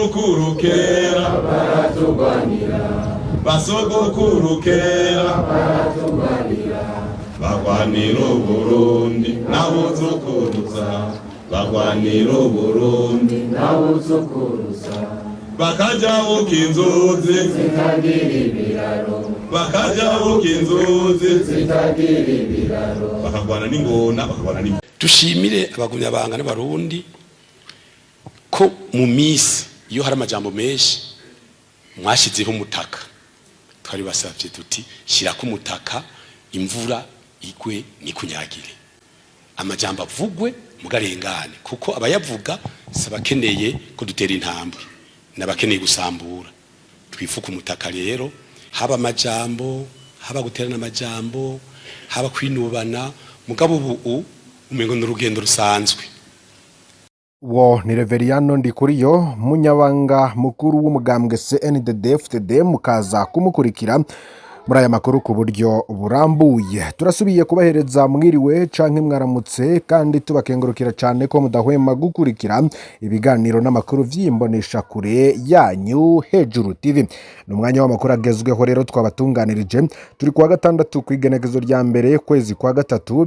basogokuru kera baratugwanira, basogokuru kera baratugwanira, bagwanira Uburundi n'abuzukuruza, bagwanira Uburundi n'abuzukuruza, bakajabuka inzuzi zitagira ibiraro, bakajabuka inzuzi zitagira ibiraro, bakagwana n'ingona, bakagwana n'ingona. Dushimire abagumyabanga n'abarundi ko mu misi iyo hari amajambo menshi mwashizeho umutaka. Twari basavye tuti shirako umutaka, imvura igwe nikunyagire, amajambo avugwe mugarengane, kuko abayavuga sabakeneye ko dutera intambwe n'abakeneye gusambura. Twifuka umutaka rero, haba amajambo, haba guterana amajambo, haba kwinubana, mugabo ubu umengo n'urugendo rusanzwe. Wo ni Reverien Ndikuriyo, munyabanga mukuru w'umugambwe Cndd mukaza kumukurikira muri aya makuru ku buryo burambuye. Turasubiye kubahereza mwiriwe canke mwaramutse, kandi tubakengurukira cyane ko mudahwema gukurikira ibiganiro n'amakuru vy'imbonesha kure yanyu Hejuru TV. N'umwanya w'amakuru agezweho rero twabatunganirije. Turi kuwa gatandatu kwigenekezo rya mbere kwezi kwa gatatu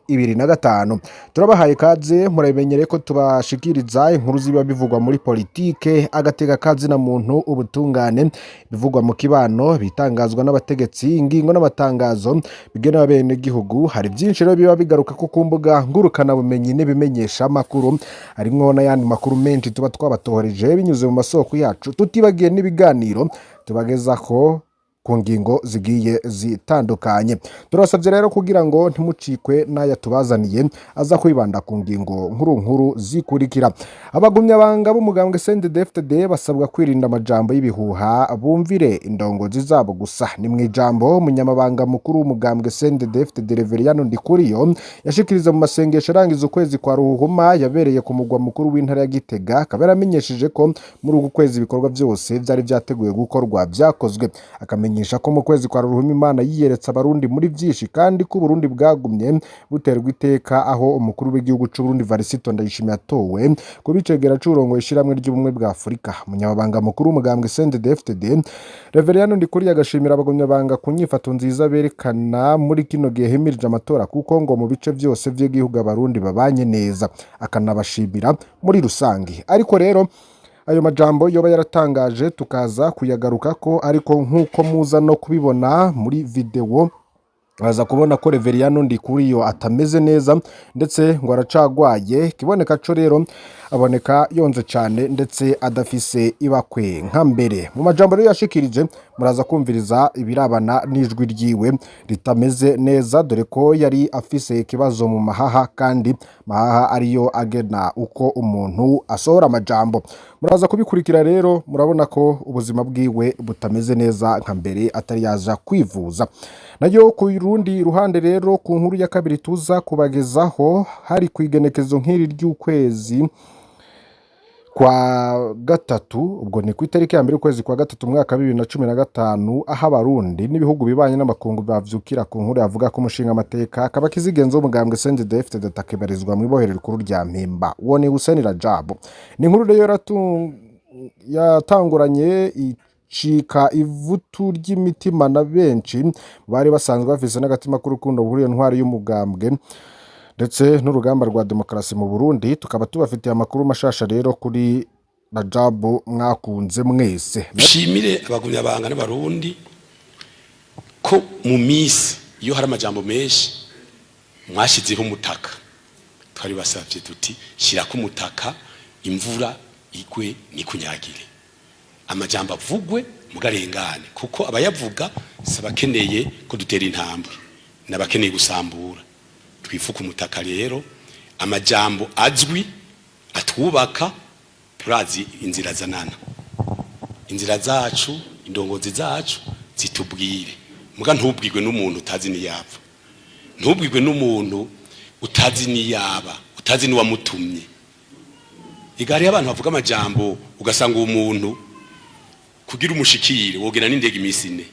2025. Turabahaye kaze, murabimenyere ko tubashikiriza inkuru ziba bivugwa muri politike, agateka kazi na muntu, ubutungane, bivugwa mu kibano, bitanga n'abategetsi, ingingo n'amatangazo bigenewe bene Gihugu. Hari byinshi rero biba bigaruka ko ku mbuga ngurukana bumenyi n'ibimenyesha amakuru, harimwo n'ayandi makuru menshi tuba twabatohoreje binyuze mu masoko yacu, tutibagiye n'ibiganiro tubagezaho ku ngingo zigiye zitandukanye. Turasabye rero kugira ngo ntimucikwe n'aya tubazaniye, aza kwibanda ku ngingo nkuru zikurikira. Abagumyabanga b'umugambwe Cndd basabwa kwirinda amajambo y'ibihuha, bumvire indongozi zabo gusa. Ni mu ijambo umunyamabanga mukuru w'umugambwe Cndd Reverien Ndikuriyo yashikiriza mu masengesho arangiza ukwezi kwa Ruhuhuma yabereye ku mugwa mukuru w'intara ya Gitega. Kabera amenyesheje ko muri uku kwezi ibikorwa byose byari byateguye gukorwa byakozwe. Akamenyesha ko mu kwezi kwa Ruhuma Imana yiyeretse abarundi muri byinshi, kandi ko Burundi bwagumye buterwa iteka aho umukuru w'igihugu cy'u Burundi Varisito Ndayishimiye atowe kubicegera c'urongo ishiramwe ry'ubumwe bwa Afrika. Umunyamabanga mukuru w'umugambwe Cndd Reverien Ndikuriyo agashimira abagumyabanga ku nyifato nziza berekana muri kino gihe himirije amatora, kuko ngo mu bice byose by'igihugu abarundi babanye neza, akanabashimira muri rusange. Ariko rero ayo majambo yoba yaratangaje tukaza kuyagaruka ko, ariko nkuko muza no kubibona muri video baza kubona ko Reverien Ndikuriyo atameze neza, ndetse ngo aracagwaye. Kiboneka co rero aboneka yonze cyane, ndetse adafise ibakwe nka mbere. Mu majambo rero yashikirije muraza kumviriza ibirabana n'ijwi ryiwe ritameze neza, dore ko yari afise ikibazo mu mahaha, kandi mahaha ariyo agena uko umuntu asohora amajambo. Muraza kubikurikira rero, murabona ko ubuzima bwiwe butameze neza nka mbere atari yaza kwivuza. Nayo ku rundi ruhande rero, ku nkuru ya kabiri tuza kubagezaho, hari kwigenekezo nk'iri ry'ukwezi kwa gatatu, ubwo ni ku itariki ya mbere ukwezi kwa gatatu mwaka 2015, aho abarundi n'ibihugu bibanye n'amakungu bavyukira ku nkuru yavuga ko umushinga amateka akaba kizigenza umugambwe Cndd atakibarizwa mu ibohero rikuru rya Mpimba. Uwo ni Hussein Rajabu. Ni inkuru rero yatanguranye cika ivutu ry'imitima na benshi bari basanzwe bafise n'agatima k'urukundo buhuriye ntwari y'umugambwe ndetse n'urugamba rwa demokarasi mu Burundi. Tukaba tubafitiye amakuru mashasha rero kuri Rajabu Mwakunze Mwese. Dushimire abagumyabanga n'abarundi ko mu misi iyo hari amajambo menshi mwashizeho umutaka. Twari basavye tuti shirako umutaka, imvura igwe nikunyagire, amajambo avugwe mugarengane, kuko abayavuga sabakeneye ko dutera intambwe n'abakeneye gusambura. Twifuka umutaka rero, amajambo azwi atwubaka, turazi inzira zanana, inzira zacu, indongozi zacu zitubwire. Muga ntubwirwe n'umuntu utazi ni yava, ntubwirwe n'umuntu utazi ni yaba, utazi ni wamutumye. Igari y'abantu bavuga amajambo ugasanga umuntu kugira umushikire wogena n'indege imisi 4.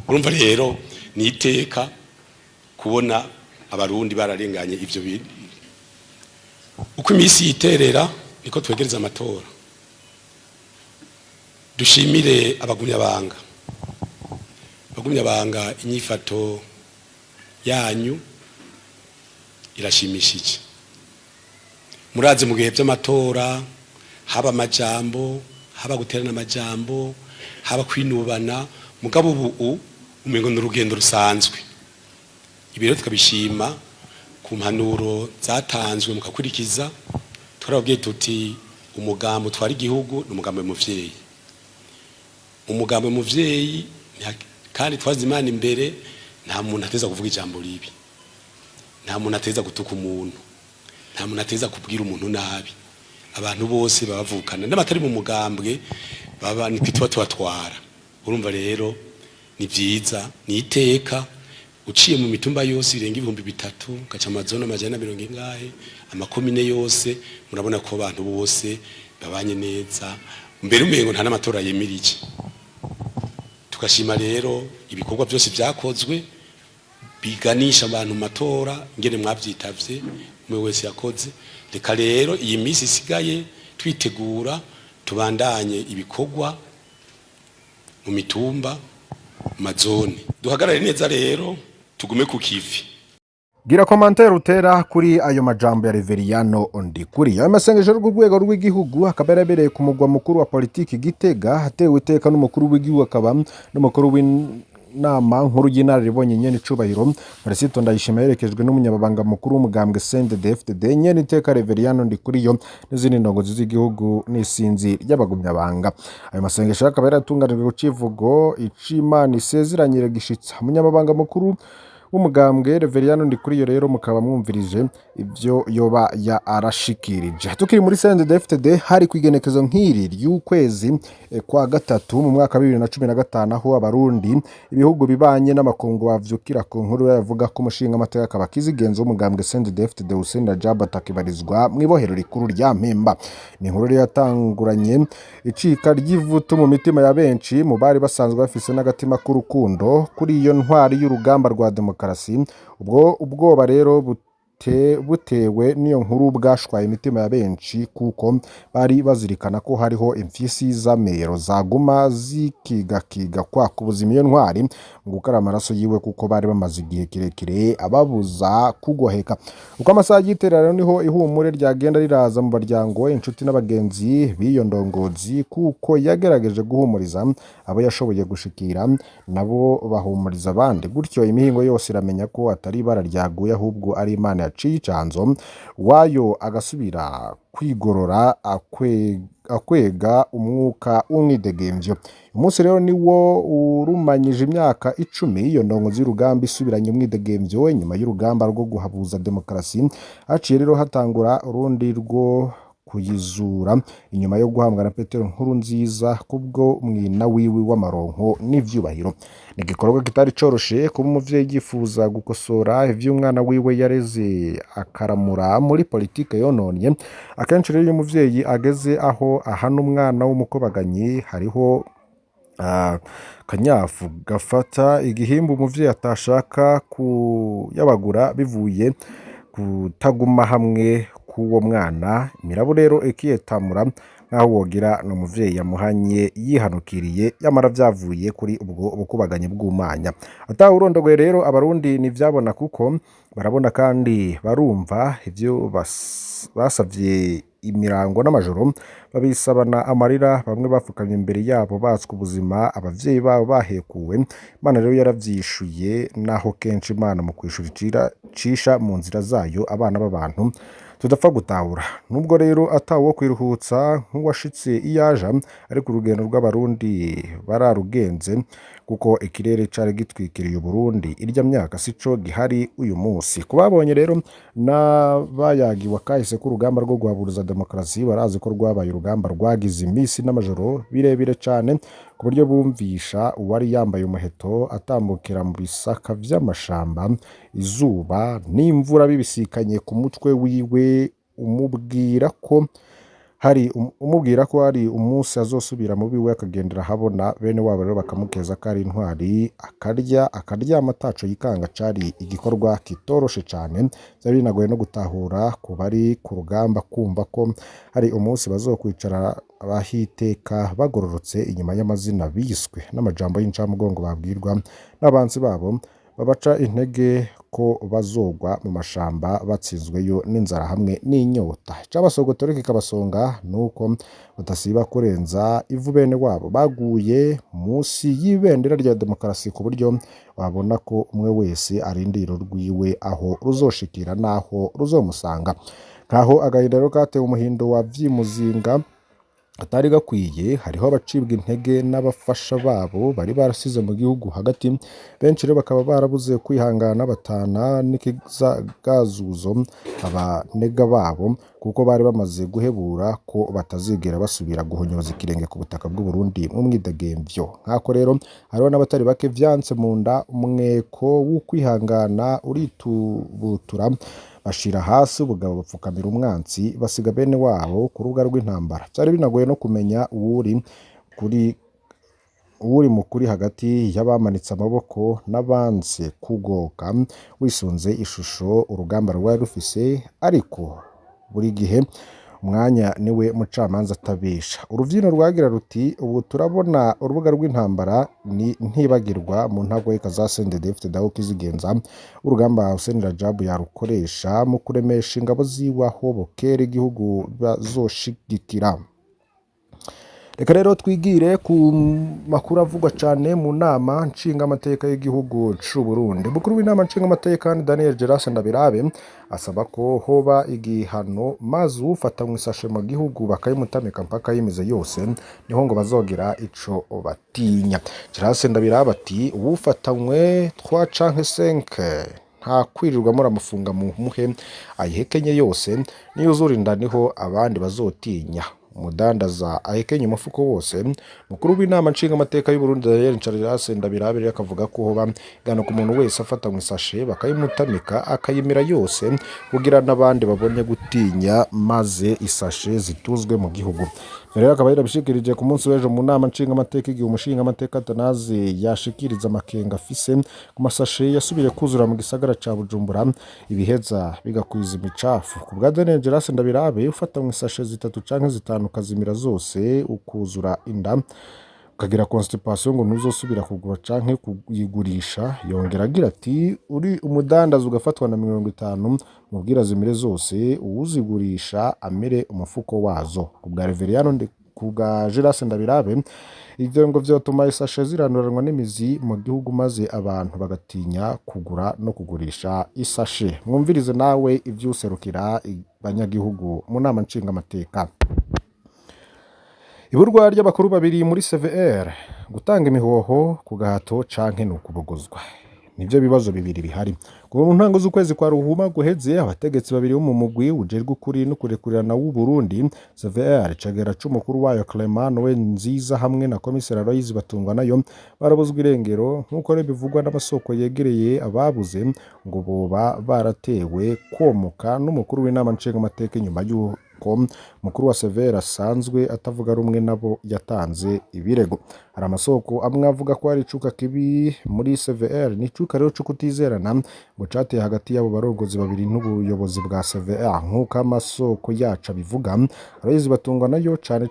Urumva rero ni iteka kubona abarundi bararenganye ivyo bintu. Uko imisi yiterera niko twegereza amatora. dushimire abagumyabanga inyifato yanyu irashimishije. Murazi mu gihe by'amatora haba amajambo, haba guterana amajambo, haba kwinubana, mugabo ubu umengo n'urugendo rusanzwe. Ibiro tukabishima ku mpanuro zatanzwe mukakurikiza. Turabwiye tuti umugambo twari igihugu n'umugambo w'umuvyeyi. Umugambo w'umuvyeyi kandi twazi Imana imbere, nta muntu ateza kuvuga ijambo ribi, nta muntu ateza gutuka umuntu, nta muntu ateza kubwira umuntu nabi. Abantu bose babavukana n'abatari mu mugambwe baba nitwa tubatwara. Urumva rero ni vyiza, ni iteka uciye mu mitumba yose irenga 3,000 gaca amazona amajana 100 amakomine yose, murabona ko abantu bose babanye neza, mbere umengo nta n'amatora yemirije. Tukashima rero ibikorwa byose byakozwe biganisha abantu matora, ngene mwavyitavye umwe wese yakoze. Reka rero iyi misi isigaye twitegura tubandanye ibikorwa mu mitumba, mazone. Duhagarare neza rero tugume ku kivi. Gira commentaire utera kuri ayo majambo ya Reverien Ndikuriyo. Amasengesho y'urwego rw'igihugu akaba yarabereye ku mugwa mukuru wa politiki Gitega, hatewe iteka n'umukuru w'igihugu akaba n'umukuru w'inama nkuru y'inararibonye nyene icubahiro Felicito Ndayishima yerekejwe n'umunyababanga mukuru w'umugambwe Cndd nyene iteka Reverien Ndikuriyo n'izindi ndongozi z'igihugu n'isinzi ry'abagumyabanga. Ayo masengesho akaba yaratunganijwe ku civugo ic'Imana isezeranyire gishitsa. Umunyababanga mukuru umugambwe Reverien Ndikuriyo rero mukaba mwumvirije ivyo yoba ya arashikirije. Tukiri muri Cndd hari kwigenekezo nk'iri ry'ukwezi kwa gatatu mu mwaka 2015 aho abarundi ibihugu bibanye n'amakungu bavyukira ku nkuru yavuga ko umushinga amateka akaba kizigenzo w'umugambwe Cndd Hussein Rajab atakibarizwa mwibohero rikuru rya Mpemba. Ni inkuru yatanguranye icika ry'ivutu mu mitima ya benshi mu bari basanzwe bafise n'agatima k'urukundo kuri iyo ntwari y'urugamba rwa demokarasi. Ubwoba rero butewe n'iyo nkuru bwashwaye imitima ya benshi kuko bari bazirikana ko hariho imfyisi z'amero zaguma zikigakiga kwa kubuzima iyo ntwari mu gukara amaraso yiwe kuko bari bamaze igihe kirekire ababuza kugoheka. Uko amasaha y'iterero niho ihumure ryagenda riraza mu baryango, inshuti n'abagenzi b'iyo ndongozi kuko yagerageje guhumuriza abo yashoboye gushikira, nabo bahumuriza abandi. Gutyo imihingo yose iramenya ko atari ibara ryaguye ahubwo ari Imana yaciye icanzo wayo agasubira kwigorora akwega umwuka w'umwidegemvyo. Umunsi rero niwo urumanyije imyaka 10 iyo ndongozi y'urugamba isubiranye umwidegemvyo nyuma y'urugamba rwo guhabuza demokarasi. Haciye rero hatangura urundi rwo kuyizura inyuma yo guhambwa na Petero Nkurunziza kubwo mwina wiwe w'amaronko n'ivyubahiro. Ni igikorwa kitari coroshe kuba umuvyeyi yifuza gukosora ivy'umwana wiwe yareze akaramura muri politike yononye. Akenshi rero uyu muvyeyi ageze aho ahana umwana w'umukobaganyi hariho kanyafu gafata igihimba umuvyeyi atashaka kuyabagura bivuye kutaguma hamwe k'uwo mwana. Imirabo rero ikiyetamura nkaho wogira no muvyeyi yamuhanye yihanukiriye yamara vyavuye kuri ubwo bukubaganyi bw'umanya. Atawurondogoye rero abarundi nivyabona kuko barabona kandi barumva ivyo basavye imirango n'amajoro babisabana amarira, bamwe bafukamye imbere yabo batswe ubuzima abavyeyi babo bahekuwe. Imana rero yaravyishuye naho kenshi Imana mu kwishura cisha mu nzira zayo abana b'abantu tudapfa gutahura. Nubwo rero atawo kwiruhutsa nk'uwashitse iyaja, ariko urugendo rw'abarundi bararugenze kuko ikirere cari gitwikiriye Burundi irya myaka sico gihari uyu munsi. Kubabonye rero n'abayagiwe kahise ku rugamba rwo guhaburuza demokarasi barazi ko rwabaye urugamba rwagize imisi n'amajoro birebire cane ku buryo bumvisha uwari yambaye umuheto atambukira mu bisaka vy'amashamba, izuba n'imvura bibisikanye ku mutwe wiwe umubwira ko hari umubwira ko hari umunsi azosubira mu biwe akagendera habona bene wabo rero bakamukeza ko ari intwari akaryama ataco yikanga. Cari igikorwa kitoroshe cane, vyari binagoye no gutahura ku bari ku rugamba kumva ko hari umunsi bazokwicara abahiteka bagororotse inyuma y'amazina biswe n'amajambo y'incamugongo babwirwa n'abanzi babo babaca intege ko bazogwa mu mashamba batsinzweyo n'inzara hamwe n'inyota. Icabasogotora kikabasonga nuko badasiba kurenza ivu bene wabo baguye musi y'ibendera rya demokarasi, ku buryo babona ko umwe wese arindira rwiwe aho ruzoshikira naho ruzomusanga. Nkaho agahinda rero katewe umuhindo wa Vyimuzinga atari gakwiye, hariho abacibwa intege n'abafasha babo bari barasize mu gihugu hagati. Benshi rero bakaba barabuze kwihangana batana n'ikizagazuzo abanega babo, kuko bari bamaze guhebura ko batazigera basubira guhonyoza ikirenge ku butaka bw'u Burundi mu mwidegemvyo. Nkako rero hariho n'abatari bake vyanse mu nda, umweko w'ukwihangana uritubutura bashira hasi ubugabo bapfukamira umwansi, basiga bene wabo ku rubuga rw'intambara. Byari binagoye no kumenya uwuri mukuri hagati y'abamanitse amaboko n'abanze kugoka wisunze ishusho urugamba rwari rufise, ariko buri gihe umwanya niwe mucamanza atabesha. Uruvyino rwagira ruti ubu turabona urubuga rw'intambara ni ntibagirwa mu ntagweka za Cndd daho kizigenza urugamba Hussein Rajabu yarukoresha mu kuremesha ingabo ziwe aho bokera igihugu bazoshigikira. Reka rero twigire ku makuru avugwa cyane mu nama nshingamateka y'igihugu c'u Burundi. Mukuru w'inama nshingamateka Daniel Gerase Ndabirabe asaba ko hoba igihano maze ufata mu isashe mu gihugu bakayimutamika mpaka yimize yose, niho ngo bazogira ico batinya. Gerase Ndabirabe ati ufatanywe 3 canke 5 nta kwirirwa muramufunga mu muhe ayihekenye yose, niyo uzurinda niho abandi bazotinya. Umudandaza ahekenye umufuko wose. Mukuru w'inama nshingamateka y'u Burundi Daniel Gerase Ndabirabe akavuga ko hoba igihano ku muntu wese afata mu isashe bakayimutamika akayimira yose, kugira n'abandi babone gutinya maze isashe zituzwe mu gihugu. Rero akaba yarabishikirije ku munsi w'ejo mu nama nshingamateka igihe umushingamateka Tanaze yashikiriza amakenga afise ku masashe yasubire kuzura mu gisagara ca Bujumbura, ibiheza bigakwiza imicafu. Ku bwa Daniel Gerase Ndabirabe ufata mu isashe 3 canke 5 ukazimira zose ukuzura inda ukagira constipation ngo ntuzosubira kugura canke kuyigurisha. Yongera agira ati uri umudandaza ugafatwa na 50 mubwira zimire zose, uwuzigurisha amere umufuko wazo. Ku bwa Reverien ku bwa Gerase Ndabirabe ivyo ngo vyotuma isashe ziranduranwa n'imizi mu gihugu maze abantu bagatinya kugura no kugurisha isashe. Mwumvirize nawe ivyuserukira abanyagihugu mu nama nshingamateka. Iburwa ry'abakuru babiri muri CVR, gutanga imihoho ku gahato canke no kubogozwa, nivyo bibazo bibiri bihari. Kuva mu ntango z'ukwezi kwa Ruhuma guheze, abategetsi babiri bo mu mugwi ujerwe ukuri no kurekurana w'u Burundi CVR cagera c'umukuru wayo Clement Nziza hamwe na komisera Aloyizi Batungwa nayo barabuzwa irengero, nk'uko bivugwa n'amasoko yegereye ababuze ngo boba baratewe komoka n'umukuru w'inama nshingamateka nyuma y'uko mukuru wa CVR asanzwe atavuga rumwe nabo yatanze ibirego. Hari amasoko amwe avuga ko hari icuka kibi muri CVR, ni icuka rero cyo kutizerana ngo cateye hagati y'abo barongozi babiri n'ubuyobozi bwa CVR, nk'uko amasoko yacu bivuga. Aloyizi Batungwa nayo cane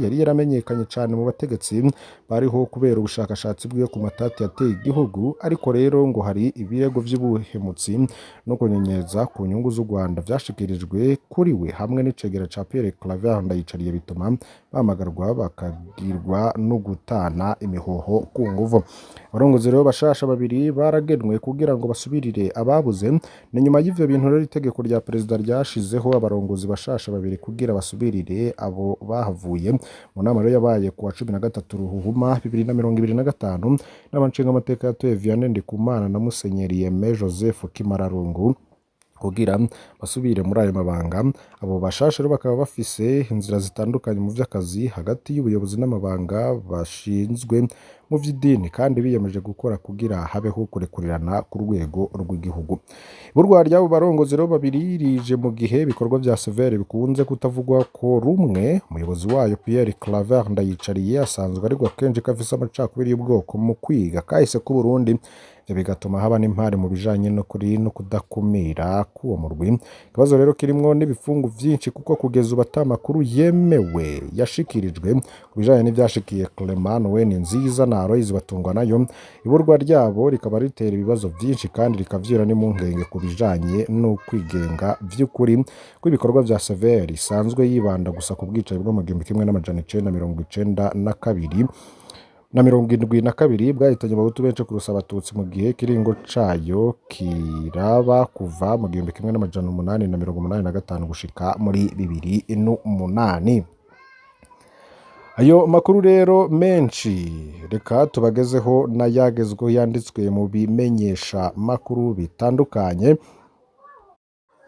yari yaramenyekanye cane mu bategetsi bariho kubera ubushakashatsi bwiwe ku matati yateye igihugu, ariko rero ngo hari ibirego vy'ubuhemutsi no kunyenyeza ku nyungu z'u Rwanda vyashikirijwe kuri we hamwe n'icegera ca Pierre Claver Ndayicariye, bituma bamagarwa bakagirwa no gutana imihoho ku nguvu. Abarongozi rero bashasha babiri baragenwe kugira ngo basubirire ababuze. Ni nyuma y'ivyo bintu rero itegeko rya perezida ryashizeho abarongozi bashasha babiri kugira basubirire abo bahavuye. Mu nama rero yabaye ku wa 13 Ruhuhuma 2025 n'abanshingamateka yatoye Vianney Ndikumana na Musenyeri Aime Joseph Kimararungu kugira basubire muri ayo mabanga. Abo bashasha rero bakaba bafise inzira zitandukanye mu vy'akazi hagati y'ubuyobozi n'amabanga bashinzwe mu vy'idini, kandi biyemeje gukora kugira habeho kurekurirana ku rwego rw'igihugu. Iburwa ry'abo barongozi rero babiri rije mu gihe ibikorwa vya severe bikunze kutavugwa ko rumwe. Umuyobozi wayo Pierre Claver Ndayicariye asanzwe ariko kenshi ko afise amacakubiri y'ubwoko mu kwiga kahise ku Burundi, bigatuma haba n'impari mu bijanye no kudakumira k'uwo murwi. Ikibazo rero kirimwo n'ibifungu vyinshi kuko kugeza ubu ata makuru yemewe yashikirijwe ku bijanye n'ivyashikiye Clement Nziza na Aloys Batungwa nayo. Iburwa ryabo rikaba ritera ibibazo vyinshi kandi rikavyura n'impungenge ku bijanye no kwigenga vy'ukuri kw'ibikorwa vya severe isanzwe yibanda gusa ku bwicanyi bwo mu 1992 na 72 bwahitanye abahutu benshi kurusha abatutsi mu gihe kiringo cayo kiraba kuva mu 1885 gushika muri 2008. Ayo makuru rero menshi reka tubagezeho n'ayagezweho yanditswe mu bimenyesha makuru bitandukanye.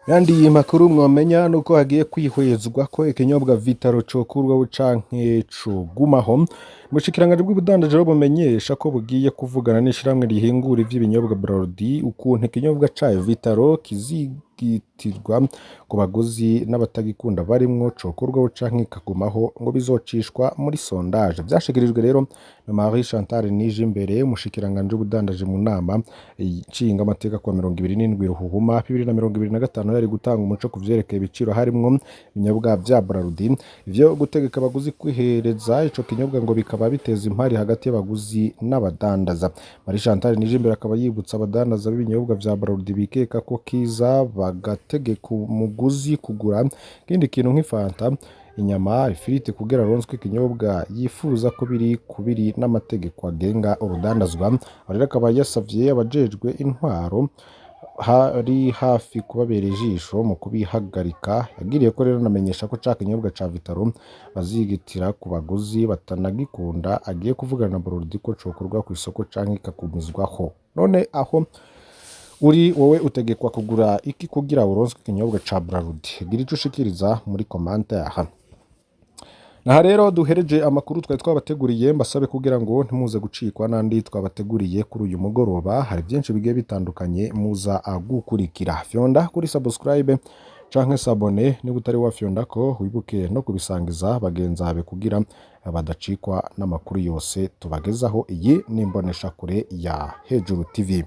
Yandi makuru mwamenya nuko hagiye kwihwezwa ko ikinyobwa Vitaro cokurwa canke cogumaho. Mushikiranganje bw'ubudandaje rero bumenyesha ko bugiye kuvugana n'ishiramwe rihingura ivy'ibinyobwa Bralirwa ukuntu ikinyobwa cayo Vitaro kizigitirwa ku baguzi n'abatagikunda barimwo cokurwa canke kagumaho ngo bizocishwa muri sondage. Vyashikirijwe rero na Marie Chantal Nijimbere umushikiranganje w'ubudandaje mu nama nshinga amateka kwa 27 Ruhuhuma 2025 yari gutanga umuco ku vyerekeye ibiciro harimwo ibinyobwa vya Bralirwa. Ivyo gutegeka abaguzi kwihereza ico kinyobwa ngo bikaba biteza impari hagati y'abaguzi n'abadandaza. Marie Chantal Nijimbere akaba yibutsa abadandaza b'ibinyobwa vya Bralirwa bikeka ko kiza bagategeka umuguzi kugura kindi kintu nk'ifanta, inyama, ifiriti kugira aronswe ikinyobwa yifuza ko biri n'amategeko agenga urudandazwa. Rero akaba yasavye abajejwe intwaro hari hafi kubabera ijisho mu kubihagarika. Yagiriye ko rero namenyesha ko ca kinyobwa ca Vitaro bazigitira ku baguzi batanagikunda, agiye kuvugana na Bralirwa ko cokorwa ku isoko canke kakugumizwaho. None aho uri wowe utegekwa kugura iki kugira uronswe ikinyobwa ca Bralirwa? Gira ico ushikiriza muri commentaire. Naha rero duhereje amakuru twari twabateguriye, mbasabe kugira ngo ntimuze gucikwa n'andi twabateguriye kuri uyu mugoroba. Hari byinshi bigiye bitandukanye muza gukurikira. Fyonda kuri subscribe canke sabone niba utari wafyonda ko wibuke no kubisangiza bagenzabe kugira badacikwa n'amakuru yose tubagezaho. Iyi ni imbonesha kure ya Hejuru TV.